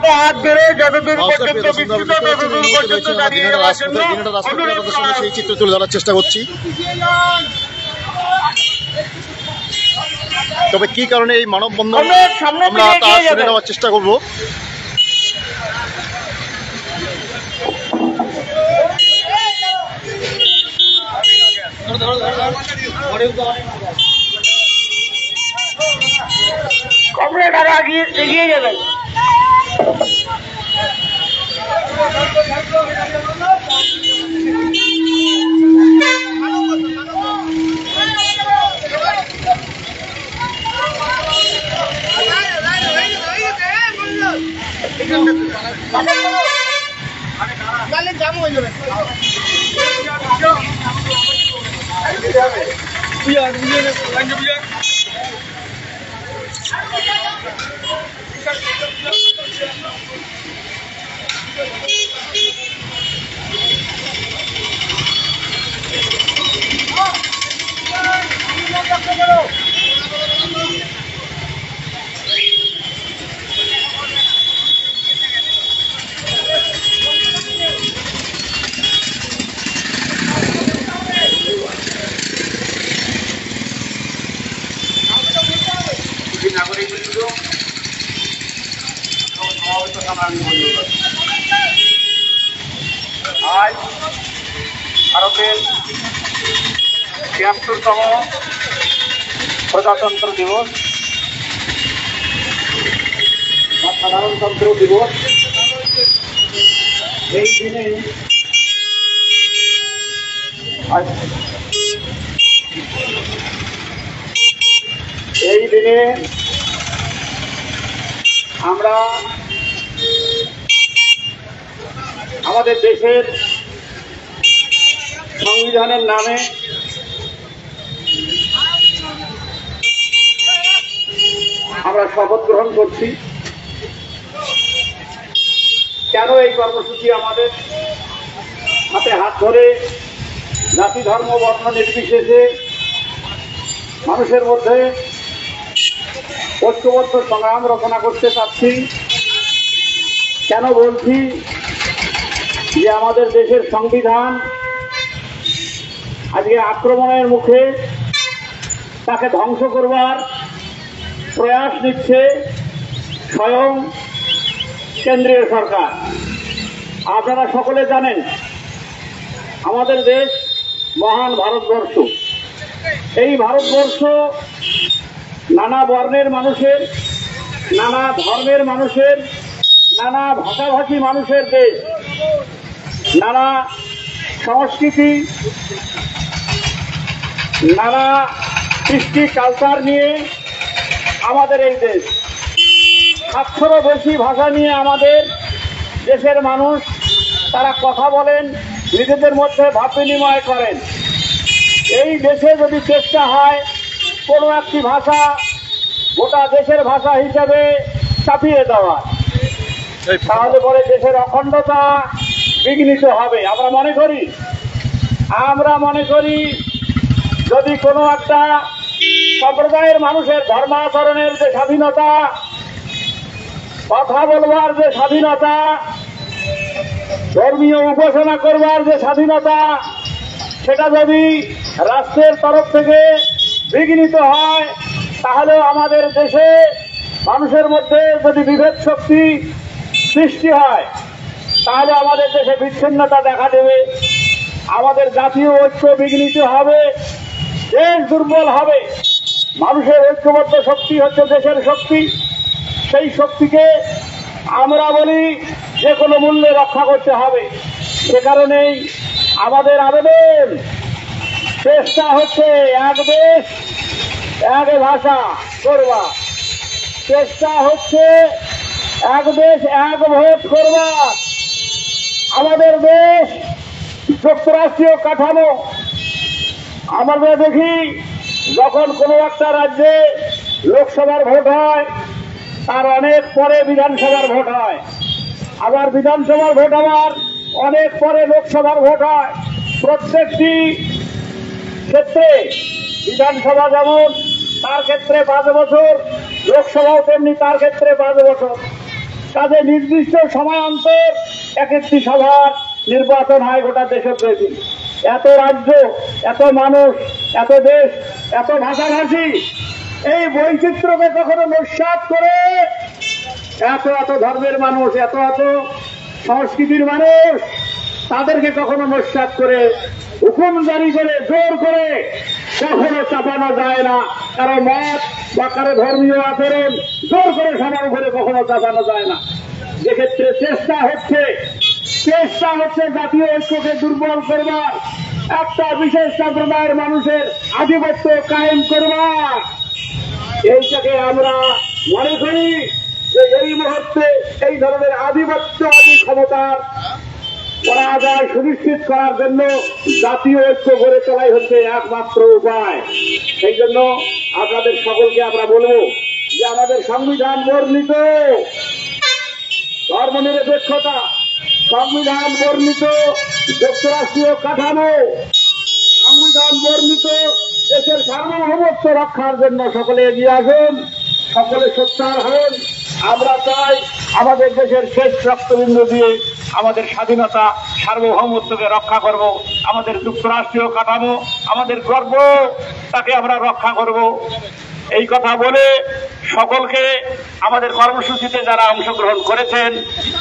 হাতে হাত ধরে যতদূর পর্যন্ত বিস্তৃত ততদূর পর্যন্ত দাঁড়িয়ে যাওয়ার জন্য সেই চিত্র তুলে ধরার চেষ্টা করছি। তবে কি কারণে এই মানববন্ধন আমরা তা শুনে নেওয়ার চেষ্টা করব। কমরেড আরো এগিয়ে যাবেন। জাম হয়ে যাবে। আজ ভারতের ৭৬তম প্রজাতন্ত্র দিবস বা সাধারণতন্ত্র দিবস। এই দিনে আমরা আমাদের দেশের সংবিধানের নামে আমরা শপথ গ্রহণ করছি। কেন এই কর্মসূচি? আমাদের হাতে হাত ধরে জাতি ধর্ম বর্ণ নির্বিশেষে মানুষের মধ্যে ঐক্যবদ্ধ সংগ্রাম রচনা করতে চাচ্ছি। কেন বলছি যে আমাদের দেশের সংবিধান আজকে আক্রমণের মুখে, তাকে ধ্বংস করবার প্রয়াস নিচ্ছে স্বয়ং কেন্দ্রীয় সরকার। আপনারা সকলে জানেন আমাদের দেশ মহান ভারতবর্ষ। এই ভারতবর্ষ নানা বর্ণের মানুষের, নানা ধর্মের মানুষের, নানা ভাষাভাষী মানুষের দেশ, নানা সংস্কৃতি, নানা কৃষ্টি কালচার নিয়ে আমাদের এই দেশ। ৭০০রও বেশি ভাষা নিয়ে আমাদের দেশের মানুষ তারা কথা বলেন, নিজেদের মধ্যে ভাব বিনিময় করেন। এই দেশে যদি চেষ্টা হয় কোনো একটি ভাষা গোটা দেশের ভাষা হিসেবে চাপিয়ে দেওয়া, তাহলে পরে দেশের অখণ্ডতা বিঘ্নিত হবে। আমরা মনে করি যদি কোনো একটা সম্প্রদায়ের মানুষের ধর্মাচরণের যে স্বাধীনতা, কথা বলবার যে স্বাধীনতা, ধর্মীয় উপাসনা করবার যে স্বাধীনতা, সেটা যদি রাষ্ট্রের তরফ থেকে বিঘ্নিত হয়, তাহলে আমাদের দেশে মানুষের মধ্যে যদি বিভেদ শক্তি সৃষ্টি হয়, তাহলে আমাদের দেশে বিচ্ছিন্নতা দেখা দেবে, আমাদের জাতীয় ঐক্য বিঘ্নিত হবে, দেশ দুর্বল হবে। মানুষের ঐক্যবদ্ধ শক্তি হচ্ছে দেশের শক্তি। সেই শক্তিকে আমরা বলি যে কোনো মূল্যে রক্ষা করতে হবে। সে কারণেই আমাদের আবেদন, চেষ্টা হচ্ছে এক দেশ এক ভাষা করবা, চেষ্টা হচ্ছে এক দেশ এক ভোট করবা। আমাদের দেশ যুক্তরাষ্ট্রীয় কাঠামো। আমরা দেখি যখন কোনো একটা রাজ্যে লোকসভার ভোট হয়, তার অনেক পরে বিধানসভার ভোট হয়, আবার বিধানসভার ভোট আবার অনেক পরে লোকসভার ভোট হয়। প্রত্যেকটি ক্ষেত্রে বিধানসভা যেমন তার ক্ষেত্রে 5 বছর, লোকসভাও তেমনি তার ক্ষেত্রে 5 বছর। কাজে নির্দিষ্ট সময় অন্তর এক একটি সভার নির্বাচন হয় গোটা দেশে প্রতি। এত রাজ্য, এত মানুষ, এত দেশ, এত ভাষাভাষী, এই বৈচিত্র্যকে কখনো নস্যাৎ করে এত এত ধর্মের মানুষ, এত এত সংস্কৃতির মানুষ, তাদেরকে কখনো নস্যাৎ করে হুকুম জারি করে জোর করে কখনো চাপানো যায় না। কারো মত বা কারো ধর্মীয় আচরণ জোর করে সবার উপরে কখনো চাপানো যায় না। যেক্ষেত্রে চেষ্টা হচ্ছে জাতীয় ঐক্যকে দুর্বল করবার, একটা বিশেষ সম্প্রদায়ের মানুষের আধিপত্য কায়েম করবার, এইটাকে আমরা মনে করি যে এই মুহূর্তে এই ধরনের আধিপত্যবাদী ক্ষমতার পরাজয় সুনিশ্চিত করার জন্য জাতীয় ঐক্য গড়ে তোলাই হচ্ছে একমাত্র উপায়। সেই জন্য আপনাদের সকলকে আমরা বলবো যে আমাদের সংবিধান বর্ণিত ধর্মনিরপেক্ষতা, সংবিধান বর্ণিত যুক্তরাষ্ট্রীয় কাঠামো, সংবিধান বর্ণিত দেশের সার্বভৌমত্ব রক্ষার জন্য সকলে এগিয়ে আসুন, সকলে সোচ্চার হন। আমরা চাই আমাদের দেশের শেষ রক্তবিন্দু দিয়ে আমাদের স্বাধীনতা সার্বভৌমত্বকে রক্ষা করব, আমাদের যুক্তরাষ্ট্রীয় কাঠামো, আমাদের গর্ব, তাকে আমরা রক্ষা করব। এই কথা বলে সকলকে আমাদের কর্মসূচিতে যারা অংশগ্রহণ করেছেন,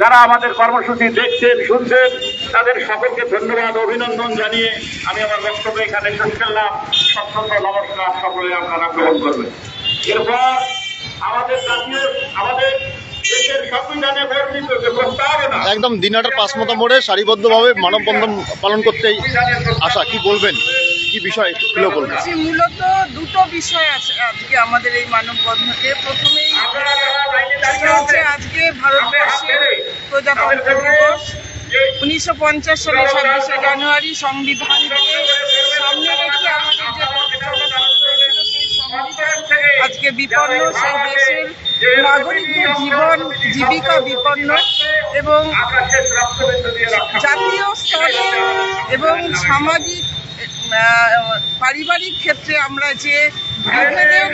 যারা আমাদের কর্মসূচি দেখছেন শুনছেন, তাদের সকলকে ধন্যবাদ অভিনন্দন জানিয়ে আমি আমার বক্তব্য এখানে শেষ করলাম। সত্যন্ত নমস্কার, সকলে আপনারা গ্রহণ করবেন। এরপর আমাদের দেশের সংবিধানে বর্ণিত যে প্রস্তাবনা, একদম দিনহাটার পাঁচমাথা মোড়ে সারিবদ্ধভাবে মানববন্ধন পালন করতে আসা, কি বলবেন, কি বিষয় খুলে বলবেন? মূলত দুটো বিষয় আছে আজকে আমাদের এই মানববন্ধনে। প্রথমেই হচ্ছে আজকে ভারতবর্ষের প্রজাতন্ত্র দিবস। 1950 সালে 26শে জানুয়ারি সংবিধানকে সামনে রেখে আমাদের যে সেই সংবিধান আজকে বিপন্ন, সেই দেশের নাগরিকদের জীবন জীবিকা বিপন্ন, এবং জাতীয় স্তরে এবং সামাজিক পারিবারিক ক্ষেত্রে আমরা যে বিভেদের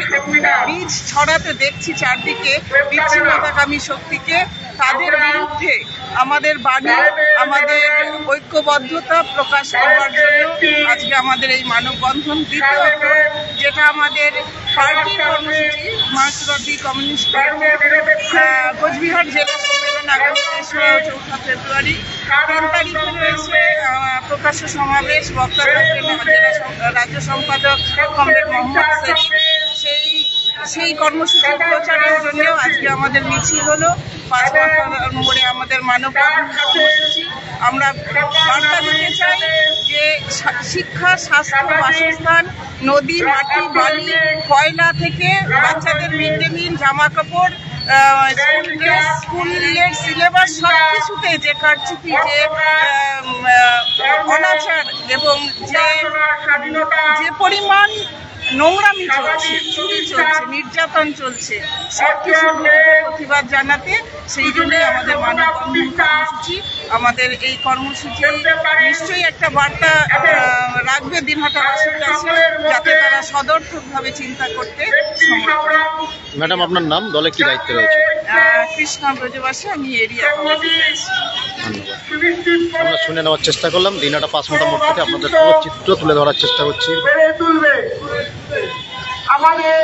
বীজ ছড়াতে দেখছি চারদিকে, বিচ্ছিন্নতাকামী শক্তিকে, তাদের বিরুদ্ধে আমাদের বাণী, আমাদের ঐক্যবদ্ধতা প্রকাশ করবার জন্য আজকে আমাদের এই মানববন্ধন। দ্বিতীয়ত, যেটা আমাদের পার্টির কর্মসূচি, মার্ক্সবাদী কমিউনিস্ট পার্টি কোচবিহার জেলা সম্মেলন আগামী 4 ফেব্রুয়ারি 3 তারিখে রয়েছে প্রকাশ্য সমাবেশ। বক্তা থাকবেন রাজ্য সম্পাদক কমরেড মোহাম্মদ সেলিম। সেই কর্মসূচির প্রচারের জন্য আজকে আমাদের মিছিল হলো পাঁচমাথা মোড়ে আমাদের মানব কর্মসূচি। আমরা বার্তা দিতে চাই যে শিক্ষা, স্বাস্থ্য, বাসস্থান, নদী, মাটি, বালি, কয়লা থেকে বাচ্চাদের মিড ডে মিল, জামা কাপড়, স্কুলের সিলেবাস, সব কিছুতে যে কারচুপি, যে অনাচার এবং যে পরিমাণ নোংরামি চলছে, চুরি চলছে, নির্যাতন চলছে, সব কিছুর বিরুদ্ধে প্রতিবাদ জানাতে সেই জন্যই আমাদের মানববন্ধন কর্মসূচি। আমাদের এই কর্মসূচি নিশ্চয়ই একটা বার্তা রাখবে দিনহাটাবাসীর কাছে, যাতে তারা সদর্থকভাবে চিন্তা করতে সমর্থ হয়। ম্যাডাম, আপনার নাম, দলে কি দায়িত্ব রয়েছে? কৃষ্ণা ব্রজবাসী, আমি এরিয়া কমিটি। আমরা শুনে নেওয়ার চেষ্টা করলাম দিনহাটা পাঁচমাথা মোড় থেকে, আপনাদের পুরো চিত্র তুলে ধরার চেষ্টা করছি। আমাদের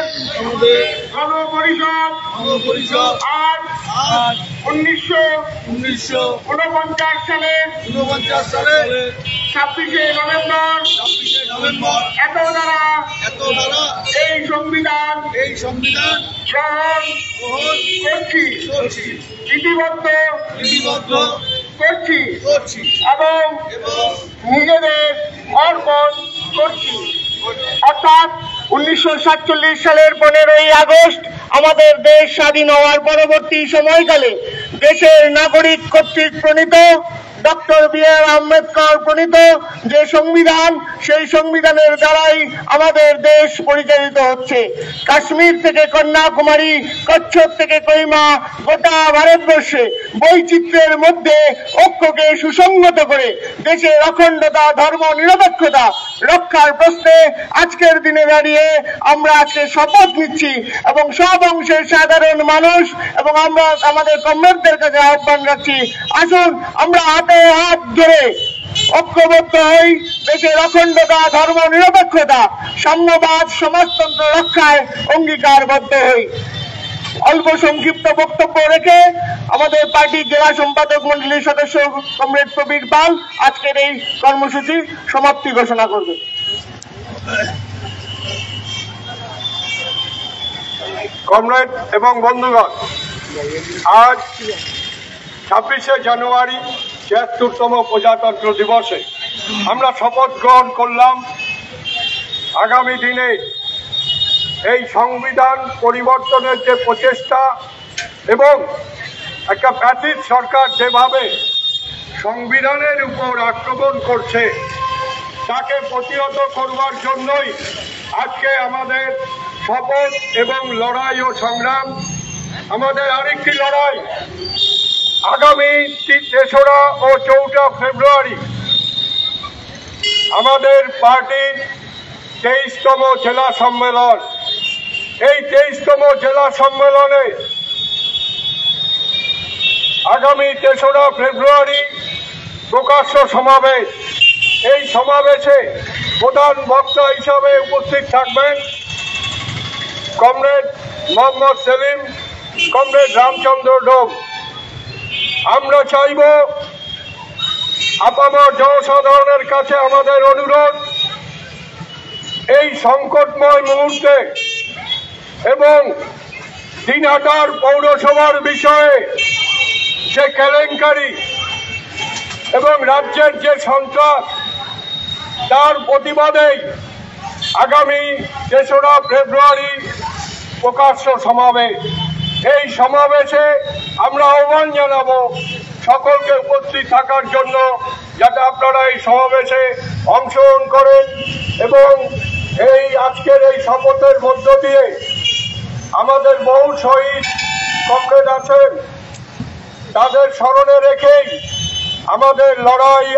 গণপরিষদ আজ 1949 সালে 26শে নভেম্বর এত দ্বারা এই সংবিধান গ্রহণ করছি, লিপিবদ্ধ করছি এবং নিজেদের অর্পণ করছি। অর্থাৎ 1947 সালের 15ই আগস্ট আমাদের দেশ স্বাধীন হওয়ার পরবর্তী সময়কালে দেশের নাগরিক কর্তৃক প্রণীত, ডক্টর বি.আর. আম্বেদকর প্রণীত যে সংবিধান, সেই সংবিধানের দ্বারাই আমাদের দেশ পরিচালিত হচ্ছে। কাশ্মীর থেকে কন্যাকুমারী, কচ্ছপ থেকে কোহিমা, গোটা ভারতবর্ষে বৈচিত্র্যের মধ্যে ঐক্যকে সুসংহত করে দেশের অখণ্ডতা, ধর্ম নিরপেক্ষতা রক্ষার প্রশ্নে আজকের দিনে দাঁড়িয়ে আমরা আজকে শপথ নিচ্ছি এবং সব অংশের সাধারণ মানুষ এবং আমরা আমাদের কমরেডদের কাছে আহ্বান রাখছি, আসুন আমরা হাতে হাত ধরে ঐক্যবদ্ধ হই, দেশের অখণ্ডতা, ধর্ম নিরপেক্ষতা, সাম্যবাদ, সমাজতন্ত্র রক্ষায় অঙ্গীকারবদ্ধ হই। অল্প সংক্ষিপ্ত বক্তব্য রেখে আমাদের পার্টির জেলা সম্পাদক মন্ডলীর সদস্য কমরেড প্রবীর পাল আজকের এই কর্মসূচির সমাপ্তি ঘোষণা করবে। কমরেড এবং বন্ধুগণ, আজ 26শে জানুয়ারি ৭৬তম প্রজাতন্ত্র দিবসে আমরা শপথ গ্রহণ করলাম আগামী দিনে এই সংবিধান পরিবর্তনের যে প্রচেষ্টা এবং একটা প্যাসিভ সরকার যেভাবে সংবিধানের উপর আক্রমণ করছে তাকে প্রতিহত করবার জন্যই আজকে আমাদের শপথ এবং লড়াই ও সংগ্রাম। আমাদের আরেকটি লড়াই আগামী ৩রা ও ৪টা ফেব্রুয়ারি আমাদের পার্টির ২৩তম জেলা সম্মেলন। এই ২৩তম জেলা সম্মেলনে আগামী ৩রা ফেব্রুয়ারি প্রকাশ্য সমাবেশ। এই সমাবেশে প্রধান বক্তা হিসাবে উপস্থিত থাকবেন কমরেড মোহাম্মদ সেলিম, কমরেড রামচন্দ্র ডোম। আমরা চাইব আপামর জনসাধারণের কাছে আমাদের অনুরোধ, এই সংকটময় মুহূর্তে এবং দিনহাটার পৌরসভার বিষয়ে যে কেলেঙ্কারি এবং রাজ্যের যে সন্ত্রাস, তার প্রতিবাদেই আগামী ৩রা ফেব্রুয়ারি প্রকাশ্য সমাবেশ। এই সমাবেশে আমরা আহ্বান জানাবো সকলকে উপস্থিত থাকার জন্য, যাতে আপনারা এই সমাবেশে অংশগ্রহণ করেন এবং এই আজকের এই শপথের মধ্য দিয়ে আমাদের বহু শহীদ কমরেড আছেন, তাদের স্মরণে রেখেই আমাদের লড়াই